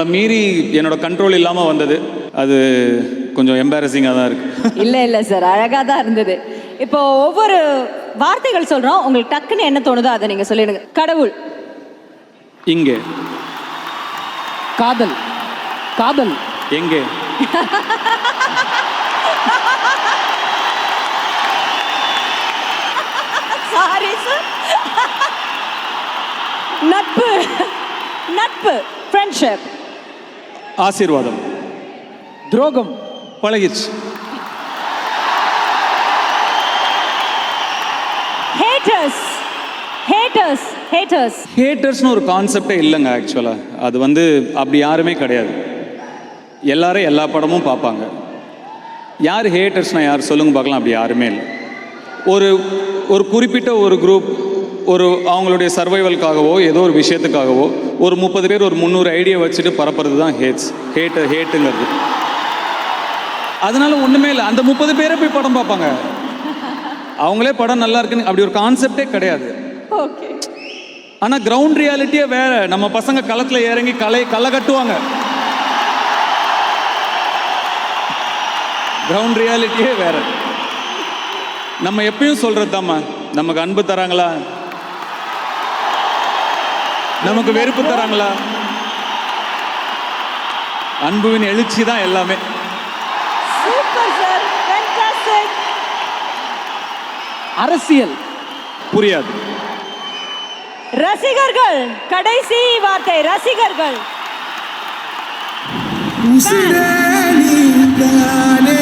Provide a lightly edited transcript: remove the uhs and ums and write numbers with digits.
மீறி என்னோட கண்ட்ரோல் இல்லாமல் வந்தது. அது கொஞ்சம் எம்பாரசிங்காக தான் இருக்கு. இல்லை சார், அழகாக தான் இருந்தது. இப்போ ஒவ்வொரு வார்த்தைகள் சொல்கிறோம், உங்களுக்கு டக்குன்னு என்ன தோணுதோ அதை நீங்கள் சொல்லிடுங்க. கடவுள், இங்கே. காதல், காதல் எங்கே. Sorry sir. நட்பு, நட்பு, ஃப்ரெண்ட்ஷிப். ஆசீர்வாதம். துரோகம் பழகிடுச்சு. Haters, haters, haters. ஹேட்டர்ஸ்னு ஒரு கான்செப்டே இல்லைங்க ஆக்சுவலாக. அது அப்படி யாருமே கிடையாது. எல்லாரும் எல்லா படமும் பார்ப்பாங்க. யார் ஹேட்டர்ஸ்னால் யார் சொல்லுங்க பார்க்கலாம். அப்படி யாருமே இல்லை. ஒரு குறிப்பிட்ட ஒரு குரூப் அவங்களுடைய சர்வைவலுக்காகவோ ஏதோ ஒரு விஷயத்துக்காகவோ ஒரு 30 பேர் ஒரு 300 ஐடியா வச்சுட்டு பரப்புறது தான் ஹேட்டுங்கிறது. அதனால ஒன்றுமே இல்லை. அந்த 30 பேரை போய் படம் பார்ப்பாங்க. அவங்களே படம் நல்லா இருக்குன்னு அப்படி ஒரு கான்செப்டே கிடையாது. ஓகே. ஆனால் கிரவுண்ட் ரியாலிட்டியே வேற. நம்ம பசங்க களத்தில் இறங்கி களை கட்டுவாங்க. கிரவுண்ட் ரியாலிட்டியே வேற. நம்ம எப்பயும் சொல்றது தாம்மா, நமக்கு அன்பு தராங்களா, நமக்கு வெறுப்பு தராங்களா, அன்புவின் எழுச்சி தான் எல்லாமே. Super sir, fantastic. அரசியல் புரியாது. ரசிகர்கள், கடைசி வார்த்தை ரசிகர்கள். உசிரே நீ தானே